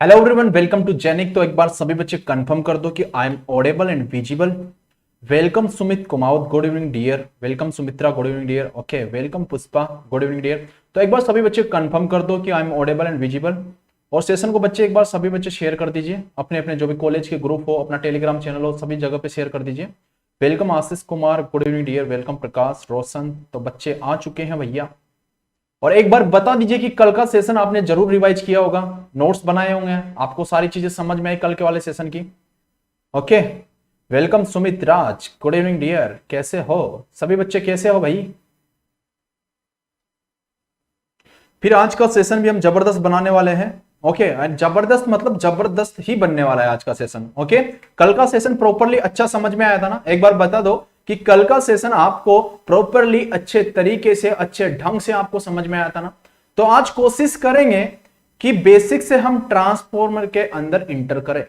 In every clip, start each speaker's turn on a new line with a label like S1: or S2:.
S1: Hello everyone, welcome to जेनिक। तो एक बार सभी बच्चे कंफर्म कर दो कि I am audible and visible. Welcome Sumit Kumawat, good evening dear. Welcome Sumitra, good evening dear. Okay, welcome Pushpa, good evening dear. तो एक बार सभी बच्चे कंफर्म कर दो कि I am audible and visible. और सेशन को बच्चे एक बार सभी बच्चे शेयर कर दीजिए, अपने अपने जो भी कॉलेज के ग्रुप हो, अपना टेलीग्राम चैनल हो, सभी जगह पे शेयर कर दीजिए। Welcome Ashish Kumar, good evening dear. Welcome Prakash Roshan. तो बच्चे आ चुके हैं भैया। और एक बार बता दीजिए कि कल का सेशन आपने जरूर रिवाइज किया होगा, नोट्स बनाए होंगे, आपको सारी चीजें समझ में आई कल के वाले सेशन की। ओके, वेलकम सुमित राज, गुड इवनिंग डियर। कैसे हो सभी बच्चे, कैसे हो भाई? फिर आज का सेशन भी हम जबरदस्त बनाने वाले हैं। ओके, जबरदस्त मतलब जबरदस्त ही बनने वाला है आज का सेशन। ओके, कल का सेशन प्रॉपरली अच्छा समझ में आया था ना? एक बार बता दो कि कल का सेशन आपको प्रॉपरली अच्छे तरीके से, अच्छे ढंग से आपको समझ में आया था ना? तो आज कोशिश करेंगे कि बेसिक से हम ट्रांसफॉर्मर के अंदर इंटर करें।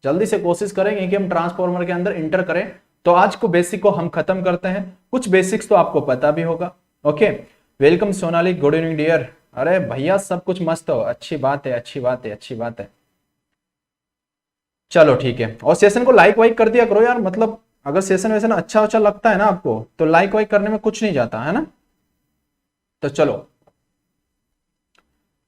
S1: जल्दी से कोशिश करेंगे कि हम ट्रांसफॉर्मर के अंदर इंटर करें। तो आज को बेसिक को हम खत्म करते हैं। कुछ बेसिक्स तो आपको पता भी होगा। Okay, welcome Sonali, good evening dear. अरे भैया सब कुछ मस्त हो, अच्छी बात है, अच्छी बात है, अच्छी बात है। चलो ठीक है, और सेशन को लाइक वाइक कर दिया करो यार। मतलब अगर सेशन वैसे ना अच्छा अच्छा लगता है ना आपको, तो लाइक वाइक करने में कुछ नहीं जाता है ना। तो चलो,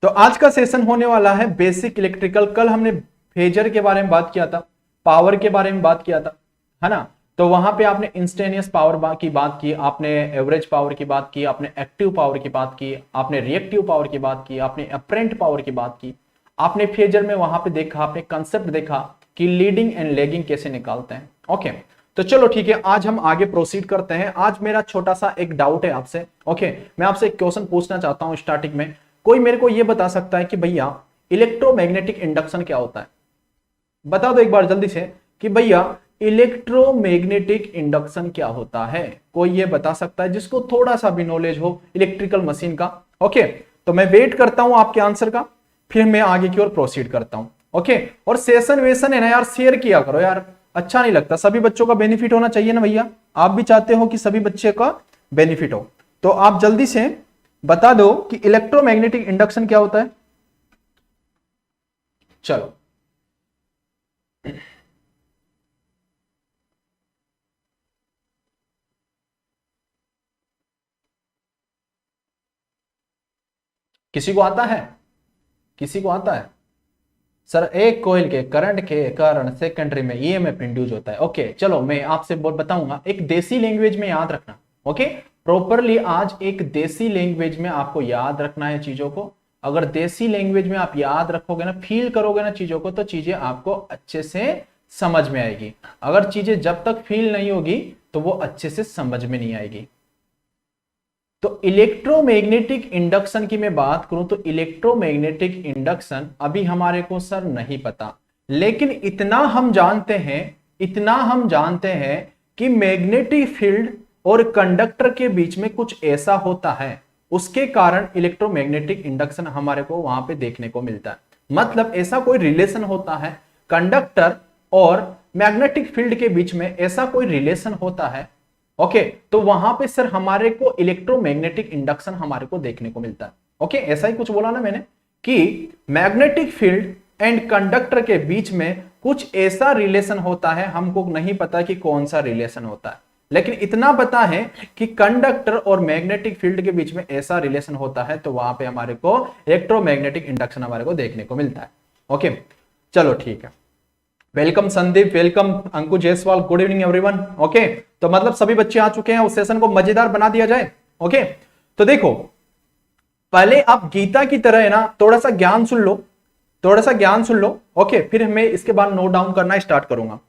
S1: तो आज का सेशन होने वाला है बेसिक इलेक्ट्रिकल। कल हमने फेजर के बारे में बात किया था, पावर के बारे में बात किया था, है ना? तो वहां पे आपने इंस्टेंटेनियस पावर की बात की, आपने एवरेज पावर की बात की, आपने एक्टिव पावर की बात की, आपने रिएक्टिव पावर की बात की, आपने अपरेंट पावर की बात की। आपने फेजर में वहां पे देखा, आपने कंसेप्ट देखा कि लीडिंग एंड लैगिंग कैसे निकालते हैं। ओके, तो चलो ठीक है, आज हम आगे प्रोसीड करते हैं। आज मेरा छोटा सा एक डाउट है आपसे। ओके, मैं आपसे एक क्वेश्चन पूछना चाहता हूं स्टार्टिंग में। कोई मेरे को यह बता सकता है कि भैया इलेक्ट्रोमैग्नेटिक इंडक्शन क्या होता है? बता दो एक बार जल्दी से कि भैया इलेक्ट्रोमैग्नेटिक इंडक्शन क्या होता है। कोई ये बता सकता है जिसको थोड़ा सा भी नॉलेज हो इलेक्ट्रिकल मशीन का? ओके, तो मैं वेट करता हूं आपके आंसर का, फिर मैं आगे की ओर प्रोसीड करता हूं। ओके, और सेशन वेशन है ना यार, शेयर किया करो यार, अच्छा नहीं लगता। सभी बच्चों का बेनिफिट होना चाहिए ना भैया। आप भी चाहते हो कि सभी बच्चे का बेनिफिट हो, तो आप जल्दी से बता दो कि इलेक्ट्रोमैग्नेटिक इंडक्शन क्या होता है। चलो, किसी को आता है? किसी को आता है? सर, एक कोयल के करंट के कारण सेकेंडरी में ईएमएफ इंड्यूस होता है। ओके, चलो मैं आपसे बताऊंगा एक देसी लैंग्वेज में, याद रखना। ओके, प्रॉपरली आज एक देसी लैंग्वेज में आपको याद रखना है चीजों को। अगर देसी लैंग्वेज में आप याद रखोगे ना, फील करोगे ना चीजों को, तो चीजें आपको अच्छे से समझ में आएगी। अगर चीजें जब तक फील नहीं होगी तो वो अच्छे से समझ में नहीं आएगी। तो इलेक्ट्रोमैग्नेटिक इंडक्शन की मैं बात करूं तो इलेक्ट्रोमैग्नेटिक इंडक्शन अभी हमारे को सर नहीं पता, लेकिन इतना हम जानते हैं, इतना हम जानते हैं कि मैग्नेटिक फील्ड और कंडक्टर के बीच में कुछ ऐसा होता है, उसके कारण इलेक्ट्रोमैग्नेटिक इंडक्शन हमारे को वहां पे देखने को मिलता है। मतलब ऐसा कोई रिलेशन होता है कंडक्टर और मैग्नेटिक फील्ड के बीच में, ऐसा कोई रिलेशन होता है। ओके, तो वहां पे सर हमारे को इलेक्ट्रोमैग्नेटिक इंडक्शन हमारे को देखने को मिलता है। ओके, ऐसा ही कुछ बोला ना मैंने कि मैग्नेटिक फील्ड एंड कंडक्टर के बीच में कुछ ऐसा रिलेशन होता है। हमको नहीं पता कि कौन सा रिलेशन होता है, लेकिन इतना पता है कि कंडक्टर और मैग्नेटिक फील्ड के बीच में ऐसा रिलेशन होता है, तो वहां पे हमारे को इलेक्ट्रोमैग्नेटिक इंडक्शन हमारे को देखने को मिलता है। ओके, चलो ठीक है। Welcome Sandeep, welcome Anku Jaiswal, good evening everyone. Okay, तो मतलब सभी बच्चे आ चुके हैं, उस सेशन को मजेदार बना दिया जाए। ओके, तो देखो, पहले आप गीता की तरह है ना, थोड़ा सा ज्ञान सुन लो, थोड़ा सा ज्ञान सुन लो। ओके, फिर मैं इसके बाद नोट डाउन करना स्टार्ट करूंगा।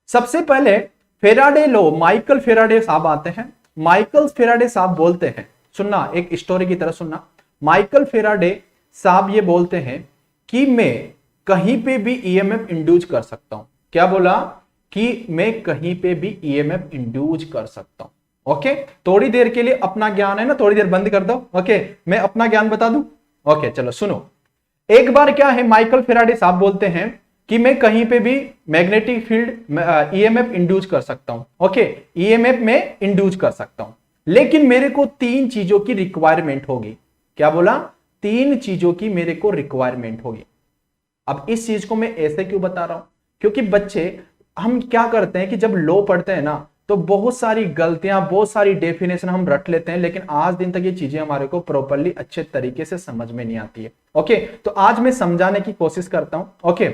S1: सबसे पहले फेराडे लो, माइकल फेराडे साहब आते हैं। माइकल फेराडे साहब बोलते हैं, सुनना एक स्टोरी की तरह सुनना। माइकल फेराडे साहब ये बोलते हैं कि मैं कहीं पे भी ईएमएफ इंड्यूस कर सकता हूं। क्या बोला? कि मैं कहीं पे भी ईएमएफ इंड्यूस कर सकता हूं। ओके, थोड़ी देर के लिए अपना ज्ञान है ना, थोड़ी देर बंद कर दो। ओके, मैं अपना ज्ञान बता दूं। ओके, चलो सुनो। एक बार क्या है, माइकल फेराडे साहब बोलते हैं कि मैं कहीं पे भी मैग्नेटिक फील्ड ईएमएफ इंड्यूस कर सकता हूं। ओके, ईएमएफ में इंड्यूस कर सकता हूं, लेकिन मेरे को तीन चीजों की रिक्वायरमेंट होगी। क्या बोला? तीन चीजों की मेरे को रिक्वायरमेंट होगी। अब इस चीज को मैं ऐसे क्यों बता रहा हूं, क्योंकि बच्चे हम क्या करते हैं कि जब लॉ पढ़ते हैं ना तो बहुत सारी गलतियां, बहुत सारी डेफिनेशन हम रट लेते हैं, लेकिन आज दिन तक ये चीजें हमारे को प्रॉपरली अच्छे तरीके से समझ में नहीं आती है। ओके, तो आज मैं समझाने की कोशिश करता हूं। ओके,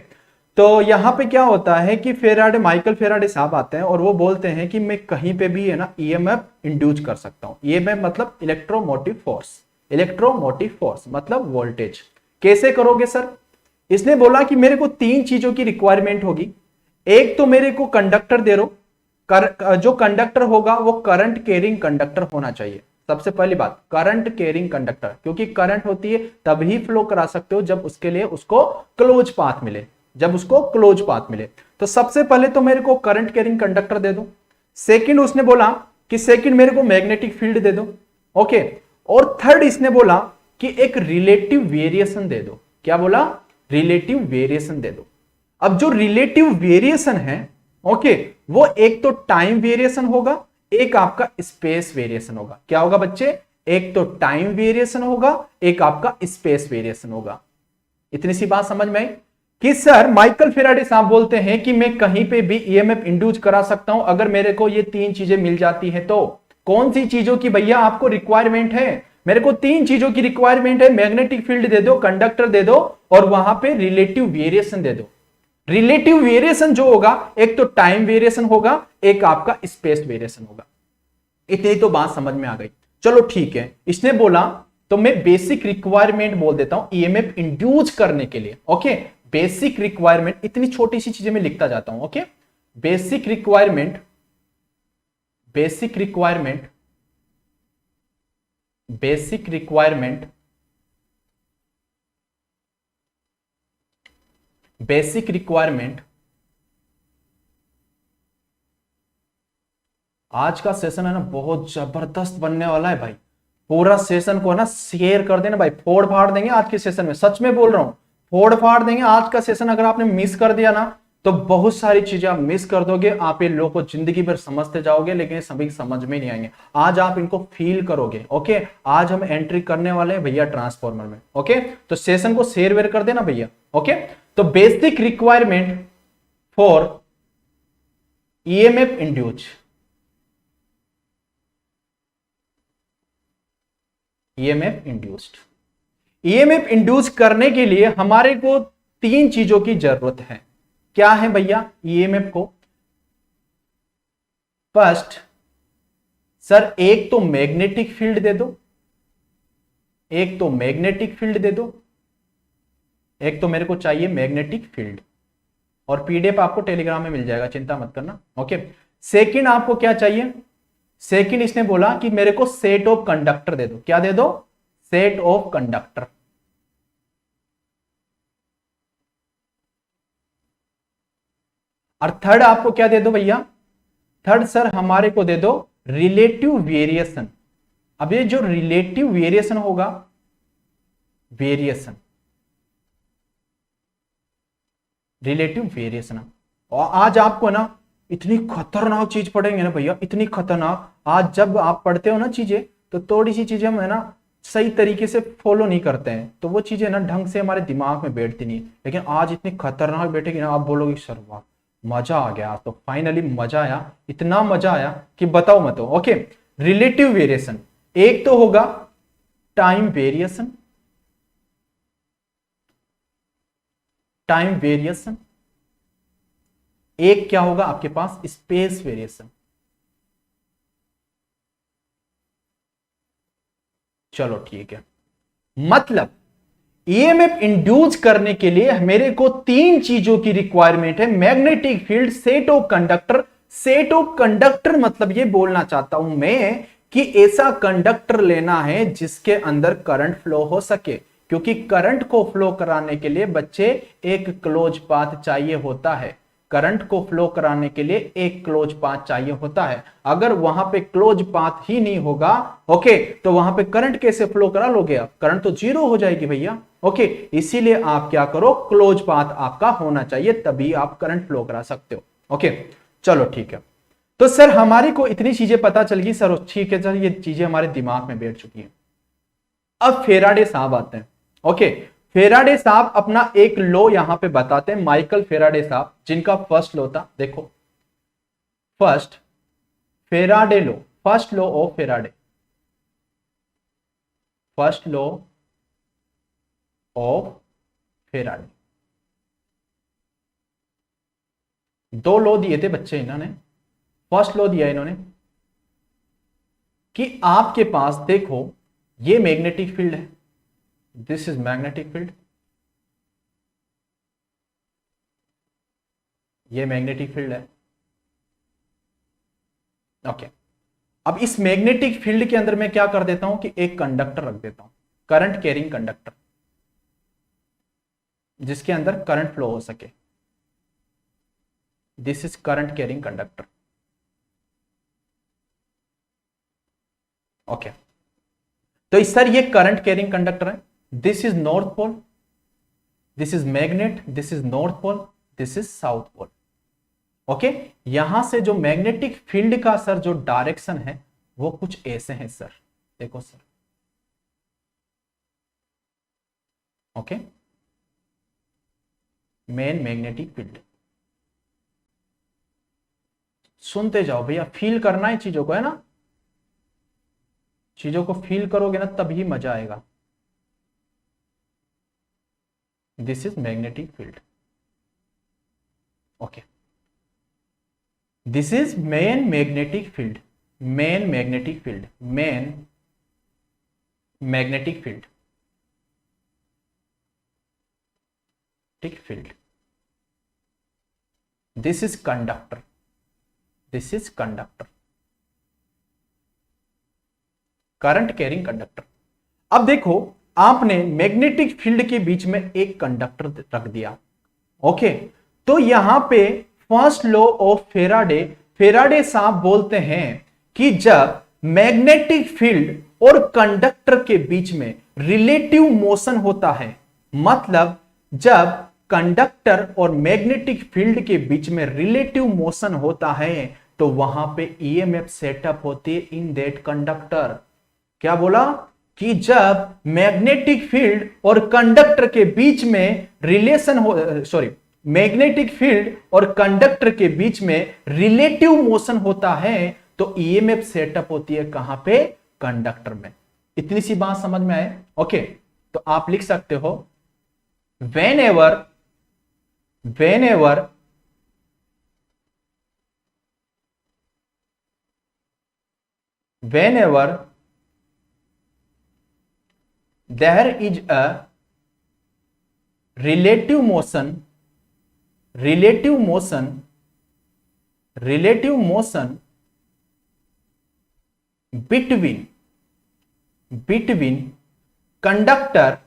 S1: तो यहां पे क्या होता है कि फेराडे, माइकल फेराडे साहब आते हैं और वो बोलते हैं कि मैं कहीं पे भी है ना ईएमएफ इंड्यूस कर सकता हूं। ईएमएफ मतलब इलेक्ट्रोमोटिव फोर्स, इलेक्ट्रोमोटिव फोर्स मतलब वोल्टेज। कैसे करोगे सर? इसने बोला कि मेरे को तीन चीजों की रिक्वायरमेंट होगी। एक तो मेरे को कंडक्टर दे दो, जो कंडक्टर होगा वो करंट कैरिंग कंडक्टर होना चाहिए। सबसे पहली बात करंट कैरिंग कंडक्टर, क्योंकि करंट होती है तभी फ्लो करा सकते हो जब उसके लिए उसको क्लोज पाथ मिले, जब उसको क्लोज पाथ मिले। तो सबसे पहले तो मेरे को करंट कैरिंग कंडक्टर दे दो। सेकंड उसने बोला कि सेकंड मेरे को मैग्नेटिक फील्ड दे दो। ओके, और थर्ड इसने बोला कि एक रिलेटिव वेरिएशन दे दो। क्या बोला? रिलेटिव वेरिएशन दे दो। अब जो रिलेटिव वेरिएशन है, ओके, वो एक तो टाइम वेरिएशन होगा, एक आपका स्पेस वेरिएशन होगा। क्या होगा बच्चे? एक तो टाइम वेरिएशन होगा, एक आपका स्पेस वेरिएशन होगा। इतनी सी बात समझ में आई कि सर माइकल फेराडे साहब बोलते हैं कि मैं कहीं पे भी ईएमएफ इंड्यूस करा सकता हूं अगर मेरे को ये तीन चीजें मिल जाती है। तो कौन सी चीजों की भैया आपको रिक्वायरमेंट है? मेरे को तीन चीजों की रिक्वायरमेंट है, मैग्नेटिक फील्ड दे दो, कंडक्टर दे दो और वहां पे रिलेटिव वेरिएशन दे दो। रिलेटिव वेरिएशन जो होगा एक तो टाइम वेरिएशन होगा, एक आपका स्पेस वेरिएशन होगा। इतनी तो बात समझ में आ गई। चलो ठीक है, इसने बोला तो मैं बेसिक रिक्वायरमेंट बोल देता हूं ईएमएफ इंड्यूस करने के लिए। ओके, बेसिक रिक्वायरमेंट, इतनी छोटी सी चीजें मैं लिखता जाता हूं। Okay, basic requirement, basic requirement, basic requirement, basic requirement. आज का सेशन है ना बहुत जबरदस्त बनने वाला है भाई। पूरा सेशन को ना शेयर कर देना भाई, फोड़ फाड़ देंगे आज के सेशन में, सच में बोल रहा हूं, फोड़ फाड़ देंगे आज का सेशन। अगर आपने मिस कर दिया ना तो बहुत सारी चीजें आप मिस कर दोगे, आप ये लोगों को जिंदगी भर समझते जाओगे लेकिन सभी समझ में नहीं आएंगे। आज आप इनको फील करोगे। ओके, आज हम एंट्री करने वाले हैं भैया ट्रांसफॉर्मर में। ओके, तो सेशन को शेयर वेयर कर देना भैया। ओके, तो basic requirement for EMF induce, EMF induced. EMF induce करने के लिए हमारे को तीन चीजों की जरूरत है। क्या है भैया? ईएमएफ को फर्स्ट सर एक तो मैग्नेटिक फील्ड दे दो, एक तो मैग्नेटिक फील्ड दे दो, एक तो मेरे को चाहिए मैग्नेटिक फील्ड, और पीडीएफ आपको टेलीग्राम में मिल जाएगा, चिंता मत करना। ओके, सेकंड आपको क्या चाहिए? सेकंड इसने बोला कि मेरे को सेट ऑफ कंडक्टर दे दो। क्या दे दो? Set of conductor. और थर्ड आपको क्या दे दो भैया? थर्ड सर हमारे को दे दो रिलेटिव वेरिएशन। अब ये जो रिलेटिव वेरिएशन होगा, वेरिएशन, रिलेटिव वेरिएशन। और आज आपको ना इतनी खतरनाक चीज पढ़ेंगे ना भैया, इतनी खतरनाक। आज जब आप पढ़ते हो ना चीजें तो थोड़ी सी चीजें हम है ना सही तरीके से फॉलो नहीं करते हैं, तो वो चीजें ना ढंग से हमारे दिमाग में बैठती नहीं, लेकिन आज इतनी खतरनाक बैठेगी ना, आप बोलोगे सर वाह मजा आ गया, आज तो फाइनली मजा आया, इतना मजा आया कि बताओ मत। ओके, रिलेटिव वेरिएशन एक तो होगा टाइम वेरिएशन, टाइम वेरिएशन, एक क्या होगा आपके पास? Space variation. चलो ठीक है, मतलब ईएमएफ इंड्यूस करने के लिए मेरे को तीन चीजों की रिक्वायरमेंट है, magnetic field, set of conductor. Set of conductor मतलब ये बोलना चाहता हूं मैं कि ऐसा कंडक्टर लेना है जिसके अंदर करंट फ्लो हो सके, क्योंकि करंट को फ्लो कराने के लिए बच्चे एक क्लोज पाथ चाहिए होता है। करंट को फ्लो कराने के लिए एक क्लोज पाथ चाहिए होता है। अगर वहां पे क्लोज पाथ ही नहीं होगा, ओके, तो वहां पे करंट कैसे फ्लो करा लोगे आप? करंट तो जीरो हो जाएगी भैया। ओके, इसीलिए आप क्या करो, क्लोज पाथ आपका होना चाहिए, तभी आप करंट फ्लो करा सकते हो। ओके, चलो ठीक है। तो सर हमारी को इतनी चीजें पता चल गई सर, ठीक है सर, ये चीजें हमारे दिमाग में बैठ चुकी हैं। अब फेराडे साहब आते हैं। ओके, फेराडे साहब अपना एक लॉ यहां पे बताते हैं, माइकल फेराडे साहब, जिनका फर्स्ट लॉ था, देखो first Faraday law, first law of Faraday, first law of Faraday. दो लॉ दिए थे बच्चे इन्होंने। फर्स्ट लॉ दिया इन्होंने कि आपके पास देखो ये मैग्नेटिक फील्ड है, दिस इज मैग्नेटिक फील्ड, ये मैग्नेटिक फील्ड है। ओके, अब इस मैग्नेटिक फील्ड के अंदर मैं क्या कर देता हूं कि एक कंडक्टर रख देता हूं, करंट कैरिंग कंडक्टर, जिसके अंदर करंट फ्लो हो सके। This is current carrying conductor. Okay, तो इस सर ये करंट कैरिंग कंडक्टर है। This is north pole, this is magnet, this is north pole, this is south pole. Okay, यहां से जो मैग्नेटिक फील्ड का सर जो डायरेक्शन है वो कुछ ऐसे हैं सर, देखो sir. Okay, main magnetic field, सुनते जाओ भैया, फील करना है चीजों को, है ना, चीजों को फील करोगे ना तभी मजा आएगा। This is magnetic field. Okay, this is main magnetic field, main magnetic field, main magnetic field, ठीक field. This is conductor, this is conductor, current carrying conductor. अब देखो आपने मैग्नेटिक फील्ड के बीच में एक कंडक्टर रख दिया। ओके, तो यहां पे first law of Faraday, Faraday साहब बोलते हैं कि जब मैग्नेटिक फील्ड और कंडक्टर के बीच में रिलेटिव मोशन होता है, मतलब जब कंडक्टर और मैग्नेटिक फील्ड के बीच में रिलेटिव मोशन होता है तो वहां पे ईएमएफ सेटअप होती है इन दैट कंडक्टर। क्या बोला कि जब मैग्नेटिक फील्ड और कंडक्टर के बीच में रिलेशन हो, सॉरी, मैग्नेटिक फील्ड और कंडक्टर के बीच में रिलेटिव मोशन होता है तो ईएमएफ सेटअप होती है कहां पे, कंडक्टर में। इतनी सी बात समझ में आए? ओके, तो आप लिख सकते हो whenever there is a relative motion between conductor,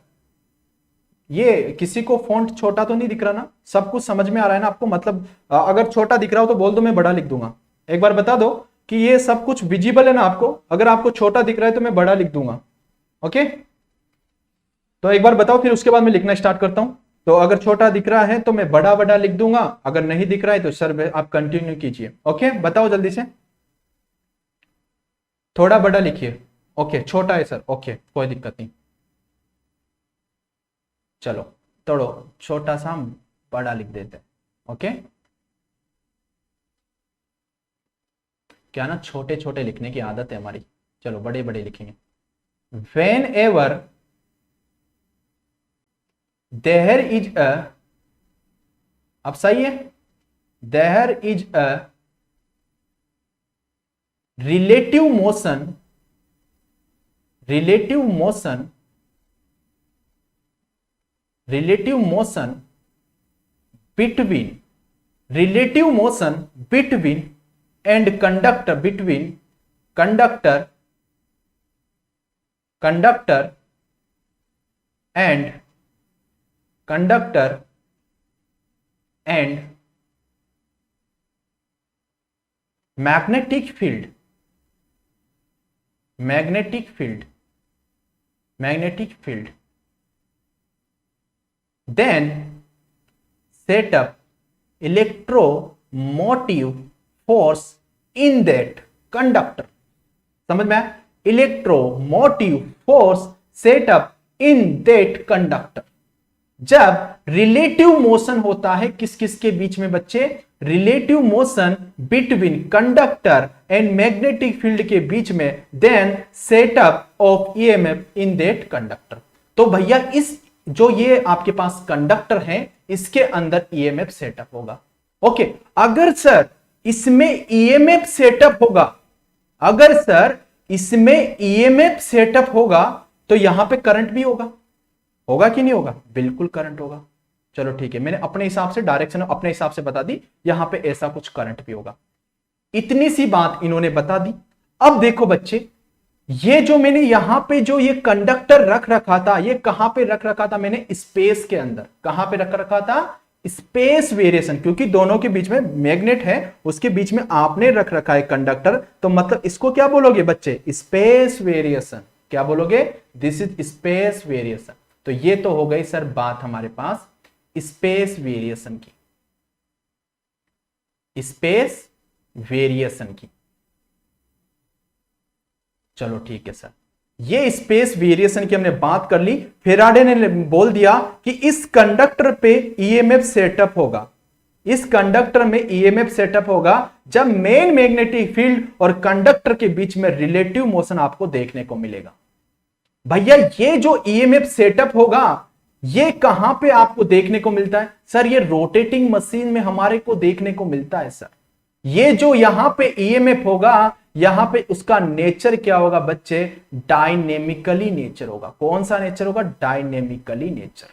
S1: ये किसी को फॉन्ट छोटा तो नहीं दिख रहा ना, सब कुछ समझ में आ रहा है ना आपको? मतलब अगर छोटा दिख रहा हो तो बोल दो, मैं बड़ा लिख दूंगा। एक बार बता दो कि ये सब कुछ विजिबल है ना आपको? अगर आपको छोटा दिख रहा है तो मैं बड़ा लिख दूंगा। ओके, तो एक बार बताओ, फिर उसके बाद मैं लिखना स्टार्ट करता हूं। तो अगर छोटा दिख रहा है तो मैं बड़ा बड़ा लिख दूंगा, अगर नहीं दिख रहा है तो सर आप कंटिन्यू कीजिए। ओके, बताओ जल्दी से, थोड़ा बड़ा लिखिए। ओके, छोटा है सर, ओके कोई दिक्कत नहीं, चलो तोड़ो, छोटा सा हम बड़ा लिख देते हैं। ओके, क्या ना छोटे छोटे लिखने की आदत है हमारी, चलो बड़े बड़े लिखेंगे। whenever there is a, अब सही है, there is a relative motion between and conductor, between conductor and magnetic field, then set up electromotive force in that conductor। समझ में आया? Electromotive force set up in that conductor. जब relative motion होता है किस किस के बीच में बच्चे, relative motion between conductor and magnetic field के बीच में, then setup of EMF in that conductor. तो भैया इस जो ये आपके पास कंडक्टर है इसके अंदर ईएमएफ सेटअप होगा। ओके, अगर सर इसमें ईएमएफ सेटअप होगा, अगर सर इसमें ईएमएफ सेटअप होगा तो यहां पे करंट भी होगा, होगा कि नहीं होगा, बिल्कुल करंट होगा। चलो ठीक है, मैंने अपने हिसाब से डायरेक्शन अपने हिसाब से बता दी, यहां पे ऐसा कुछ करंट भी होगा। इतनी सी बात इन्होंने बता दी। अब देखो बच्चे, ये जो मैंने यहां पे जो ये कंडक्टर रख रखा था, ये कहां पे रख रखा था मैंने, स्पेस के अंदर। कहां पे रख रखा था, स्पेस वेरिएशन, क्योंकि दोनों के बीच में मैग्नेट है, उसके बीच में आपने रख रखा है कंडक्टर, तो मतलब इसको क्या बोलोगे बच्चे, स्पेस वेरिएशन। क्या बोलोगे, दिस इज स्पेस वेरिएशन। तो ये तो हो गई सर बात हमारे पास स्पेस वेरिएशन की, स्पेस वेरिएशन की। चलो ठीक है सर, ये स्पेस वेरिएशन की हमने बात कर ली। फेराडे ने बोल दिया कि इस कंडक्टर पे ईएमएफ सेटअप होगा, इस कंडक्टर में ईएमएफ सेटअप होगा जब मेन मैग्नेटिक फील्ड और कंडक्टर के बीच में रिलेटिव मोशन आपको देखने को मिलेगा। भैया ये जो ईएमएफ सेटअप होगा ये कहां पे आपको देखने को मिलता है, सर ये रोटेटिंग मशीन में हमारे को देखने को मिलता है सर। ये जो यहां पे ईएमएफ होगा, यहां पे उसका नेचर क्या होगा बच्चे, डायनेमिकली नेचर होगा। कौन सा नेचर होगा, डायनेमिकली नेचर,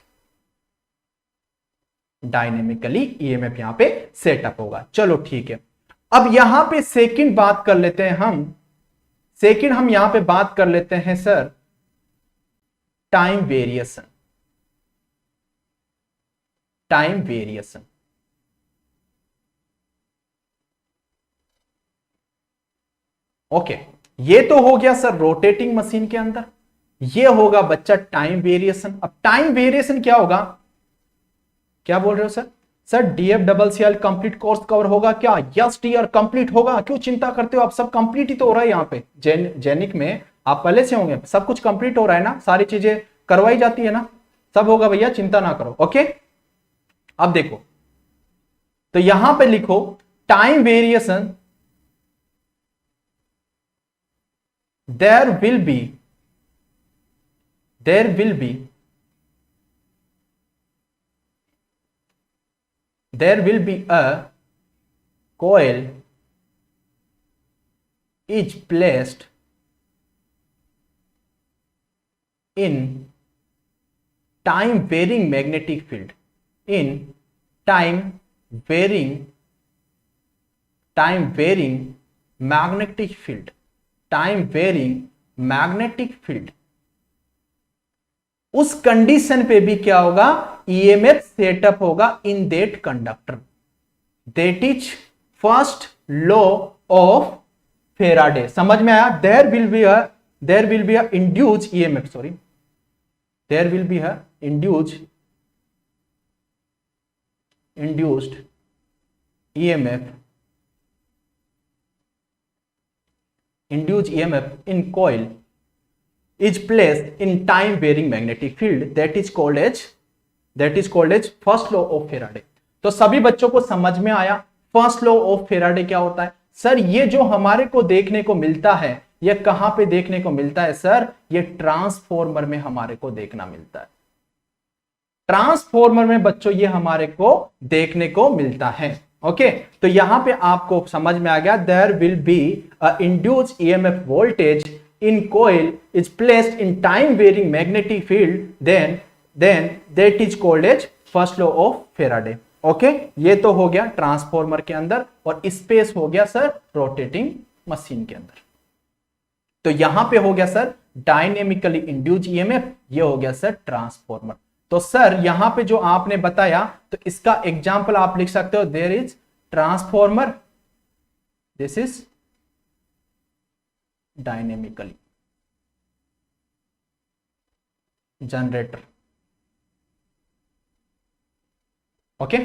S1: डायनेमिकली ईएमएफ यहां पे सेटअप होगा। चलो ठीक है, अब यहां पे सेकंड बात कर लेते हैं हम, सेकंड हम यहां पे बात कर लेते हैं sir time variation, time variation. Okay, ये तो हो गया सर रोटेटिंग मशीन के अंदर, ये होगा बच्चा टाइम वेरिएशन। अब टाइम वेरिएशन क्या होगा, क्या बोल रहे हो sir, sir DFCCL complete course cover होगा क्या, यस डियर कंप्लीट होगा, क्यों चिंता करते हो आप, सब कंप्लीट ही तो हो रहा है यहाँ पे जेनिक में, आप पहले से होंगे, सब कुछ कंप्लीट हो रहा है ना, सारी चीजें करवाई जाती है ना, सब होगा भैया, चिंता ना करो। ओके, अब देखो तो यहां पे लिखो time variation, there will be a coil is placed in time varying magnetic field, in time varying magnetic field, time varying magnetic field. उस कंडीशन पे भी क्या होगा, ईएमएफ सेटअप होगा in that conductor, that is first law of Faraday. समझ में आया, there will be a induced EMF, sorry there will be a induced EMF, induced EMF in coil is placed in time varying magnetic field, that is called as first law of Faraday। तो सभी बच्चों को समझ में आया first law of Faraday क्या होता है। सर ये जो हमारे को देखने को मिलता है ये कहां पे देखने को मिलता है सर, ये ट्रांसफॉर्मर में हमारे को देखना मिलता है, ट्रांसफॉर्मर में बच्चों ये हमारे को देखने को मिलता है। ओके, तो यहां पे आपको समझ में आ गया, there will be a induced EMF voltage in coil is placed in time varying magnetic field, then that is called as first law of Faraday. Okay, ये तो हो गया ट्रांसफॉर्मर के अंदर, और स्पेस हो गया सर रोटेटिंग मशीन के अंदर। तो यहां पे हो गया सर डायनेमिकली इंड्यूस्ड ईएमएफ, ये हो गया सर ट्रांसफॉर्मर। तो सर यहां पे जो आपने बताया तो इसका एग्जाम्पल आप लिख सकते हो, there is transformer, this is dynamically generator. Okay,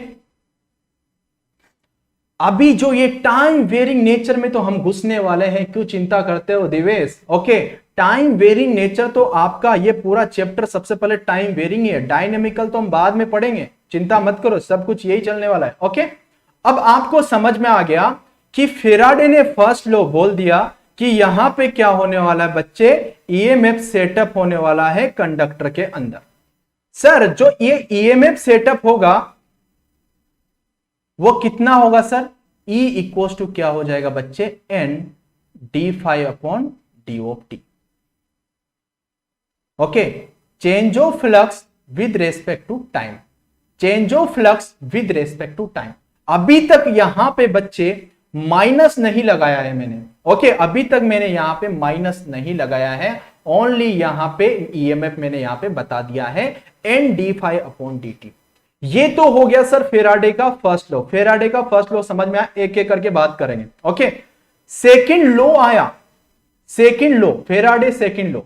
S1: अभी जो ये टाइम वेरिंग नेचर में तो हम घुसने वाले हैं, क्यों चिंता करते हो Divesh. Okay, time varying nature तो आपका ये पूरा चैप्टर सबसे पहले टाइम वेरिंग है, डायनेमिकल तो हम बाद में पढ़ेंगे, चिंता मत करो, सब कुछ यही चलने वाला है। ओके, अब आपको समझ में आ गया कि फेराडे ने फर्स्ट लॉ बोल दिया कि यहां पे क्या होने वाला है बच्चे, ईएमएफ सेटअप होने वाला है कंडक्टर के अंदर। सर जो ये ईएमएफ सेटअप होगा वो कितना होगा सर, E इक्वल टू क्या हो जाएगा बच्चे, N D five upon D of T. Okay, change of flux with respect to time, change of flux with respect to time. अभी तक यहां पे बच्चे माइनस नहीं लगाया है मैंने। ओके, अभी तक मैंने यहां पे माइनस नहीं लगाया है, ओनली यहां पे ईएमएफ मैंने यहां पे बता दिया है, N D five upon D T. ये तो हो गया सर फेराडे का फर्स्ट लॉ। फेराडे का फर्स्ट लॉ समझ में आया, एक एक करके बात करेंगे। ओके, सेकंड लॉ आया, second law, Faraday second law,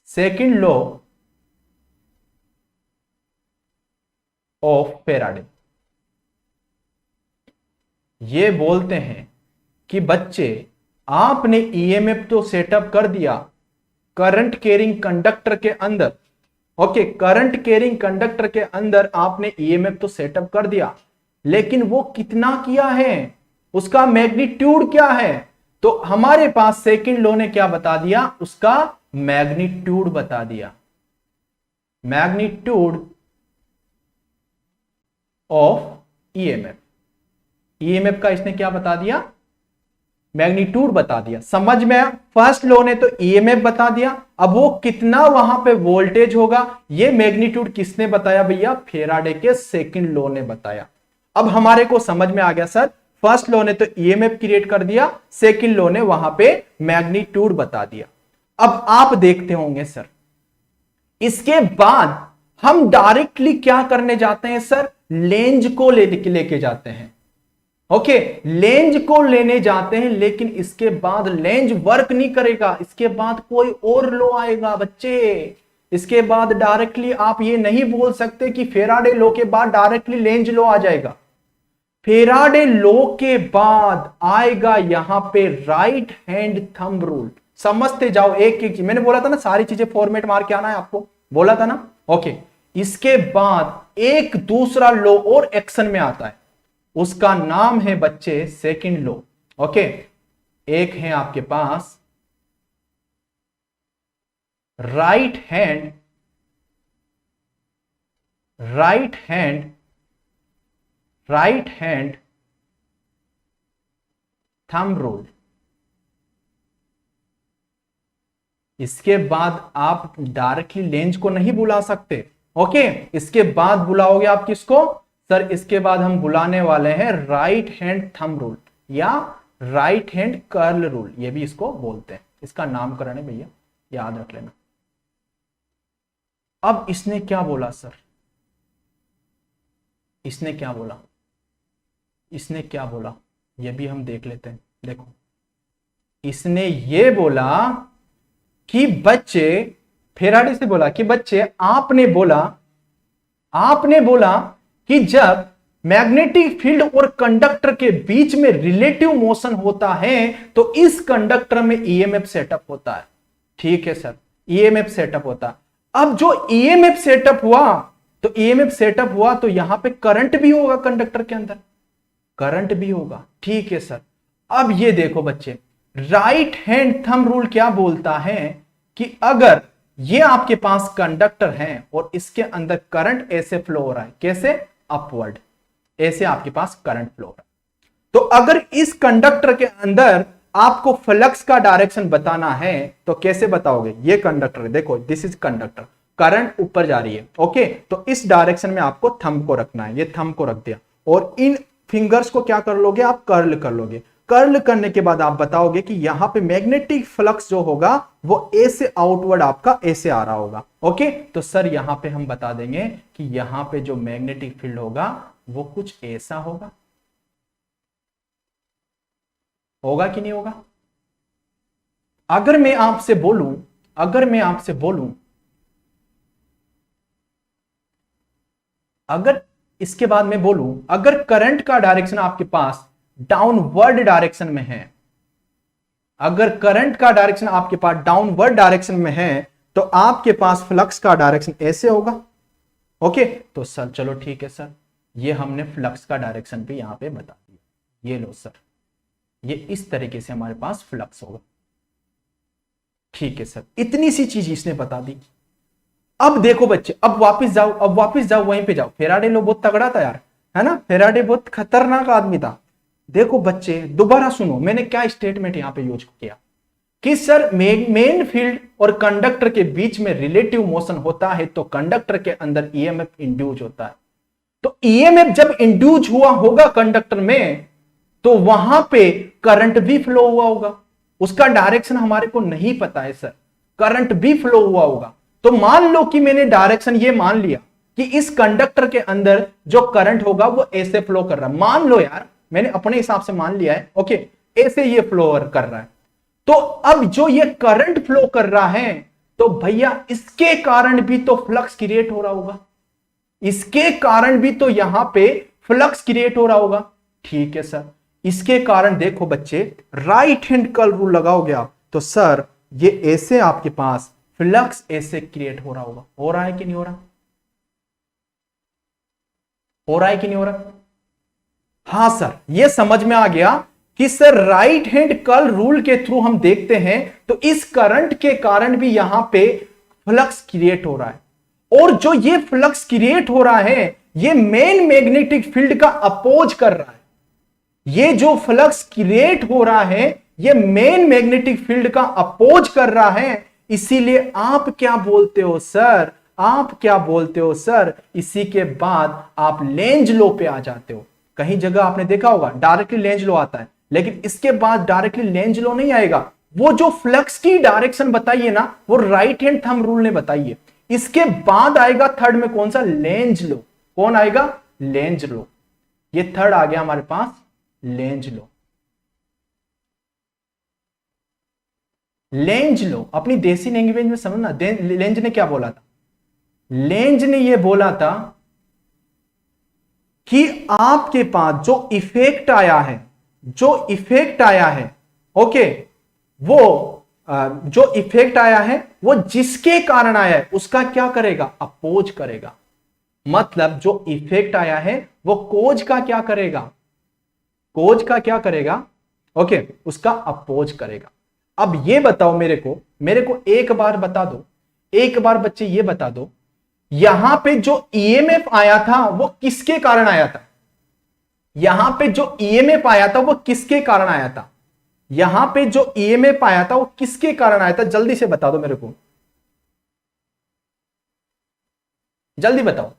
S1: second law of Faraday. ये बोलते हैं कि बच्चे आपने ईएमएफ तो सेटअप कर दिया करंट कैरिंग कंडक्टर के अंदर। ओके, करंट कैरिंग कंडक्टर के अंदर आपने ईएमएफ तो सेटअप कर दिया, लेकिन वो कितना किया है, उसका मैग्नीट्यूड क्या है। तो हमारे पास सेकंड लॉ ने क्या बता दिया, उसका मैग्नीट्यूड बता दिया, मैग्नीट्यूड ऑफ ईएमएफ। ईएमएफ का इसने क्या बता दिया, मैग्नीट्यूड बता दिया। समझ में आया, फर्स्ट लॉ ने तो ईएमएफ बता दिया, अब वो कितना वहां पे वोल्टेज होगा ये मैग्नीट्यूड किसने बताया भैया, फेराडे के सेकंड लॉ ने बताया। अब हमारे को समझ में आ गया सर, फर्स्ट लॉ ने तो ईएमएफ क्रिएट कर दिया, सेकंड लॉ ने वहां पे मैग्नीट्यूड बता दिया। अब आप देखते होंगे सर, इसके बाद हम डायरेक्टली क्या करने जाते हैं सर, लेंज को लेके जाते हैं। ओके, लेंज को लेने जाते हैं, लेकिन इसके बाद लेंज वर्क नहीं करेगा, इसके बाद कोई और लॉ आएगा बच्चे। इसके बाद डायरेक्टली आप ये नहीं बोल सकते कि फेराडे लॉ के बाद डायरेक्टली लेंज लॉ आ जाएगा। फेराडे लॉ के बाद आएगा यहां पे राइट हैंड थंब रूल। समझते जाओ एक एक चीज, मैंने बोला था ना सारी चीजें फॉर्मेट मार के आना है आपको, बोला था ना। ओके, इसके बाद एक दूसरा लॉ और एक्शन में आता है, उसका नाम है बच्चे सेकंड लॉ। ओके, एक है आपके पास राइट हैंड थंब रूल। इसके बाद आप डायरेक्टली लेंज को नहीं बुला सकते। ओके, इसके बाद बुलाओगे आप किसको सर, इसके बाद हम बुलाने वाले हैं राइट हैंड थंब रूल या राइट हैंड कर्ल रूल, ये भी इसको बोलते हैं। इसका नामकरण है भैया, याद रख लेना। अब इसने क्या बोला सर, इसने क्या बोला, इसने क्या बोला, ये भी हम देख लेते हैं। देखो, इसने ये बोला कि बच्चे, फेराडे से बोला कि बच्चे आपने बोला कि जब मैग्नेटिक फील्ड और कंडक्टर के बीच में रिलेटिव मोशन होता है तो इस कंडक्टर में ईएमएफ सेटअप होता है। ठीक है सर, ईएमएफ सेटअप होता है। अब जो ईएमएफ सेटअप हुआ तो यहां पे करंट भी होगा, कंडक्टर के अंदर करंट भी होगा। ठीक है सर, अब ये देखो बच्चे, राइट हैंड थंब रूल क्या बोलता है कि अगर ये आपके पास कंडक्टर है और इसके अंदर करंट ऐसे फ्लो हो रहा है, कैसे, अपवर्ड, ऐसे आपके पास करंट फ्लो हो रहा है, तो अगर इस कंडक्टर के अंदर आपको फ्लक्स का डायरेक्शन बताना है तो कैसे बताओगे। ये कंडक्टर है, देखो दिस इज कंडक्टर, करंट ऊपर जा रही है। ओके, तो इस डायरेक्शन में आपको थंब को रखना है, ये थंब को रख दिया और इन फिंगर्स को क्या कर लोगे आप, कर्ल कर लोगे। कर्ल करने के बाद आप बताओगे कि यहां पे मैग्नेटिक फ्लक्स जो होगा वो ए से आउटवर्ड आपका ऐसे आ रहा होगा। ओके, तो सर यहां पे हम बता देंगे कि यहां पे जो मैग्नेटिक फील्ड होगा वो कुछ ऐसा होगा कि नहीं होगा। अगर मैं आपसे बोलूं अगर इसके बाद मैं बोलूं, अगर करंट का डायरेक्शन आपके पास डाउनवर्ड डायरेक्शन में है, अगर करंट का डायरेक्शन आपके पास डाउनवर्ड डायरेक्शन में है तो आपके पास फ्लक्स का डायरेक्शन ऐसे होगा। ओके, तो सर चलो ठीक है सर, ये हमने फ्लक्स का डायरेक्शन भी यहां पे बता दिया। ये लो सर, ये इस तरीके से हमारे पास फ्लक्स होगा। ठीक है सर, इतनी सी चीज इसने बता दी। अब देखो बच्चे, अब वापस जाओ, अब वापस जाओ, वहीं पे जाओ। फेराडे लो बहुत तगड़ा था यार, है ना, फेराडे बहुत खतरनाक आदमी था। देखो बच्चे दोबारा सुनो, मैंने क्या स्टेटमेंट यहां पे यूज किया कि सर मेन फील्ड और कंडक्टर के बीच में रिलेटिव मोशन होता है तो कंडक्टर के अंदर ईएमएफ इंड्यूस होता है। तो ईएमएफ जब इंड्यूस हुआ होगा कंडक्टर में तो वहां पे करंट भी फ्लो हुआ होगा। उसका डायरेक्शन हमारे को नहीं पता है सर, करंट भी फ्लो हुआ होगा। तो मान लो कि मैंने डायरेक्शन ये मान लिया कि इस कंडक्टर के अंदर जो करंट होगा वो ऐसे फ्लो कर रहा है। मान लो यार, मैंने अपने हिसाब से मान लिया है, ओके, ऐसे ये फ्लो कर रहा है। तो अब जो ये करंट फ्लो कर रहा है तो भैया इसके कारण भी तो फ्लक्स क्रिएट हो रहा होगा, इसके कारण भी तो यहां पे फ्लक्स क्रिएट हो रहा होगा। ठीक है सर, इसके कारण देखो बच्चे, राइट हैंड कर्ल रूल लगाओगे आप तो सर ये ऐसे आपके पास फ्लक्स ऐसे क्रिएट हो रहा होगा। हो रहा है कि नहीं हो रहा, हो रहा है कि नहीं हो रहा? हां सर, ये समझ में आ गया कि sir right hand curl rule के थ्रू हम देखते हैं तो इस करंट के कारण भी यहां पे फ्लक्स क्रिएट हो रहा है और जो ये फ्लक्स क्रिएट हो रहा है ये मेन मैग्नेटिक फील्ड का अपोज कर रहा है। ये जो फ्लक्स क्रिएट हो रहा है ये मेन मैग्नेटिक फील्ड का अपोज कर रहा है। इसीलिए आप क्या बोलते हो सर, आप क्या बोलते हो सर, इसी के बाद आप लेंज लॉ पे आ जाते हो। कहीं जगह आपने देखा होगा डायरेक्टली लेंज लॉ आता है, लेकिन इसके बाद डायरेक्टली लेंज लॉ नहीं आएगा। वो जो फ्लक्स की डायरेक्शन बताइए ना वो राइट हैंड थंब रूल ने बताइए। इसके बाद आएगा थर्ड में कौन सा, लेंज लॉ। कौन आएगा, लेंज लॉ। ये थर्ड आ गया हमारे पास, लेंज लॉ। लेंज लॉ अपनी देसी लैंग्वेज में समझना, लेंज ने क्या बोला था, लेंज ने यह बोला था कि आपके पास जो इफेक्ट आया है, जो इफेक्ट आया है, ओके, वो जो इफेक्ट आया है वो जिसके कारण आया है उसका क्या करेगा, अपोज करेगा। मतलब जो इफेक्ट आया है वो कोज का क्या करेगा, कोज का क्या करेगा, ओके, उसका अपोज करेगा। अब ये बताओ मेरे को एक बार बता दो, एक बार बच्चे ये बता दो, यहां पे जो ईएमएफ आया था वो किसके कारण आया था, यहां पे जो ईएमएफ आया था वो किसके कारण आया था, यहां पे जो ईएमएफ आया था वो किसके कारण आया था, जल्दी से बता दो मेरे को, जल्दी बताओ,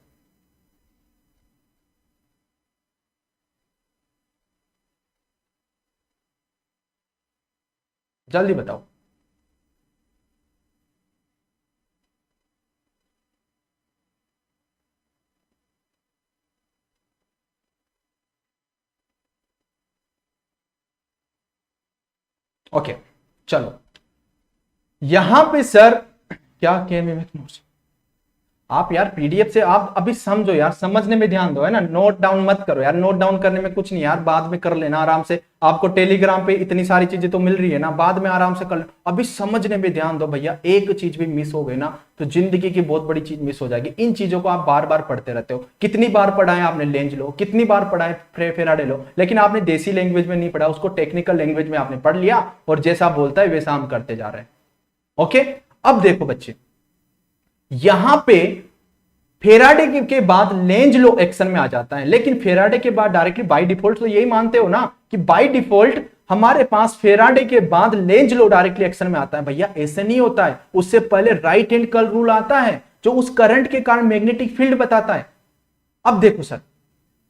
S1: जल्दी बताओ। ओके चलो, यहां पे सर क्या कहने, आप यार पीडीएफ से आप अभी समझो यार, समझने में ध्यान दो, है ना, नोट डाउन मत करो यार, नोट डाउन करने में कुछ नहीं यार, बाद में कर लेना आराम से। आपको टेलीग्राम पे इतनी सारी चीजें तो मिल रही है ना, बाद में आराम से कर लेना। अभी समझने में ध्यान दो भैया, एक चीज भी मिस हो गई ना तो जिंदगी की बहुत बड़ी चीज मिस हो जाएगी। इन चीजों को आप बार बार पढ़ते रहते हो। कितनी बार पढ़ा है आपने लेंज लो, कितनी बार पढ़ा है फेराडे लो, लेकिन आपने देसी लैंग्वेज में नहीं पढ़ा, उसको टेक्निकल लैंग्वेज में आपने पढ़ लिया और जैसा बोलता है वैसा हम करते जा रहे हैं। ओके, अब देखो बच्चे, यहां पे फेराडे के बाद लेंज लॉ एक्शन में आ जाता है, लेकिन फेराडे के बाद डायरेक्टली बाय डिफॉल्ट तो यही मानते हो ना कि बाय डिफॉल्ट हमारे पास फेराडे के बाद लेंज लॉ डायरेक्टली एक्शन में आता है। भैया ऐसे नहीं होता है, उससे पहले राइट हैंड कर्ल रूल आता है जो उस करंट के कारण मैग्नेटिक फील्ड बताता है। अब देखो सर,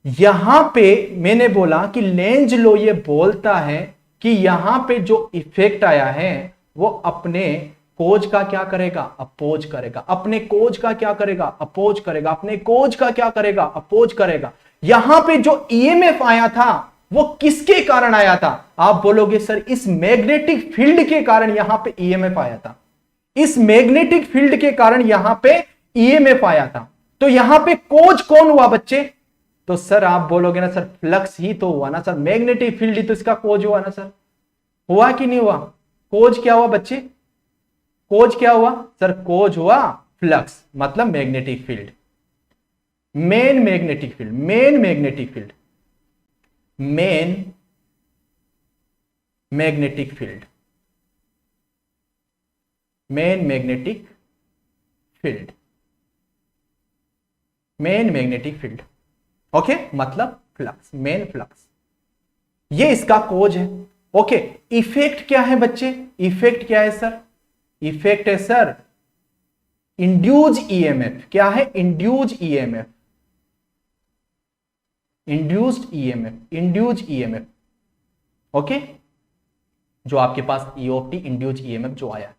S1: यहां पे मैंने बोला कि लेंज लॉ ये बोलता है कि यहां पे जो इफेक्ट आया है वो अपने कोज का क्या करेगा, अपोज करेगा, अपने कोज का क्या करेगा, अपोज करेगा, अपने कोज का क्या करेगा, अपोज करेगा। यहां पे जो ईएमएफ आया था वो किसके कारण आया था, आप बोलोगे सर इस मैग्नेटिक फील्ड के कारण यहां पे ईएमएफ आया था, इस मैग्नेटिक फील्ड के कारण यहां पे ईएमएफ आया था। तो यहां पे कोज कौन हुआ बच्चे, तो सर आप बोलोगे ना सर फ्लक्स ही तो हुआ ना सर, मैग्नेटिक फील्ड ही तो इसका कोज हुआ ना सर, हुआ कि नहीं हुआ, कोज क्या हुआ बच्चे? कोज क्या हुआ सर? कोज हुआ फ्लक्स, मतलब magnetic field, main magnetic field, main magnetic field, main magnetic field, main magnetic field, main magnetic field. Okay, मतलब फ्लक्स, मेन फ्लक्स, ये इसका कोज है। ओके, इफेक्ट क्या है बच्चे? इफेक्ट क्या है सर? इफेक्ट है सर इंड्यूज ईएमएफ। क्या है? Induce EMF, induced EMF, induce EMF. Okay, जो आपके पास ईओटी इंड्यूज ईएमएफ जो आया है,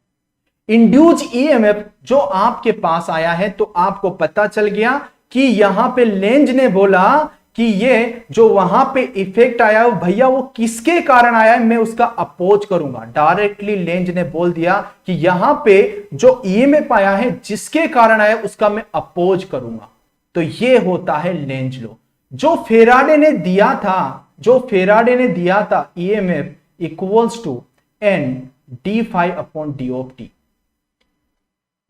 S1: इंड्यूज ईएमएफ जो आपके पास आया है, तो आपको पता चल गया कि यहां पे लेंज ने बोला कि ये जो वहां पे इफेक्ट आया है भैया वो किसके कारण आया है, मैं उसका अपोज करूंगा। डायरेक्टली लेंज ने बोल दिया कि यहां पे जो ईएमएफ आया है जिसके कारण आया उसका मैं अपोज करूंगा। तो ये होता है लेंज लॉ। जो फेराडे ने दिया था, जो फेराडे ने दिया था EMF equals to N D phi upon D of T.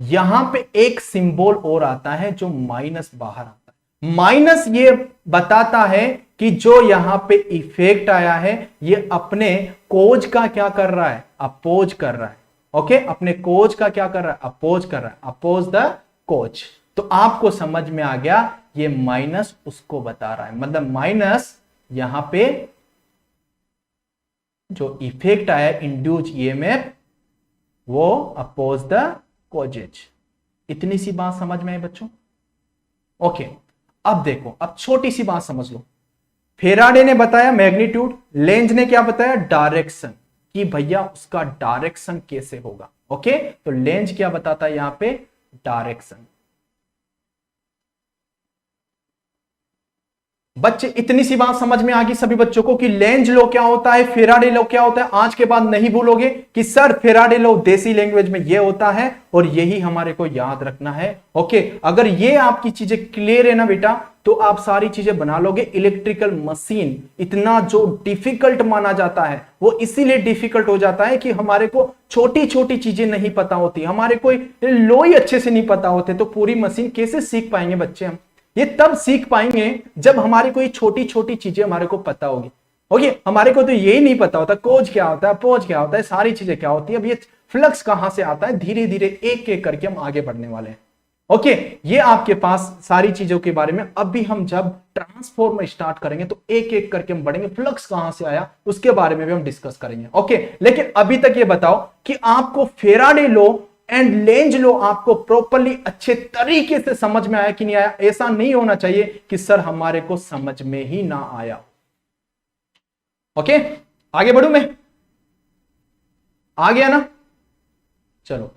S1: यहां पे एक सिंबल और आता है जो माइनस बाहर आता है। माइनस ये बताता है कि जो यहां पे इफेक्ट आया है ये अपने कोज का क्या कर रहा है? अपोज कर रहा है। ओके, अपने कोज का क्या कर रहा है? अपोज कर रहा है, अपोज द कोज। तो आपको समझ में आ गया, ये माइनस उसको बता रहा है, मतलब माइनस यहां पे जो इफेक्ट आया इंड्यूस ईएमएफ वो अपोज द कोजेज। इतनी सी बात समझ में आई बच्चों? ओके, अब देखो, अब छोटी सी बात समझ लो। फेराडे ने बताया मैग्नीट्यूड, लेंज ने क्या बताया? डायरेक्शन, कि भैया उसका डायरेक्शन कैसे होगा। ओके, तो लेंज क्या बताता है यहां पे? डायरेक्शन। बच्चे इतनी सी बात समझ में आ गई सभी बच्चों को कि लेंज लॉ क्या होता है, फेराडे लॉ क्या होता है। आज के बाद नहीं भूलोगे कि सर फेराडे लॉ देसी लैंग्वेज में ये होता है और यही हमारे को याद रखना है। ओके, अगर ये आपकी चीजें क्लियर है ना बेटा, तो आप सारी चीजें बना लोगे। इलेक्ट्रिकल मशीन इतना जो डिफिकल्ट माना जाता है वो इसीलिए डिफिकल्ट हो जाता है कि हमारे को छोटी छोटी चीजें नहीं पता होती, हमारे को लॉ ही अच्छे से नहीं पता होते, तो पूरी मशीन कैसे सीख पाएंगे बच्चे हम? ये तब सीख पाएंगे जब हमारी कोई छोटी छोटी चीजें हमारे को पता होगी। ओके, हमारे को तो यही नहीं पता होता कोज क्या होता है, पोज क्या होता है, सारी चीजें क्या होती है। अब ये फ्लक्स कहां से आता है, धीरे धीरे एक एक करके हम आगे बढ़ने वाले हैं। ओके, ये आपके पास सारी चीजों के बारे में। अभी हम जब ट्रांसफॉर्मर स्टार्ट करेंगे तो एक एक करके हम बढ़ेंगे, फ्लक्स कहां से आया उसके बारे में भी हम डिस्कस करेंगे। ओके, लेकिन अभी तक ये बताओ कि आपको Faraday law and Lenz law आपको प्रॉपर्ली अच्छे तरीके से समझ में आया कि नहीं आया? ऐसा नहीं होना चाहिए कि सर हमारे को समझ में ही ना आया। ओके, आगे बढ़ू मैं? आ गया ना? चलो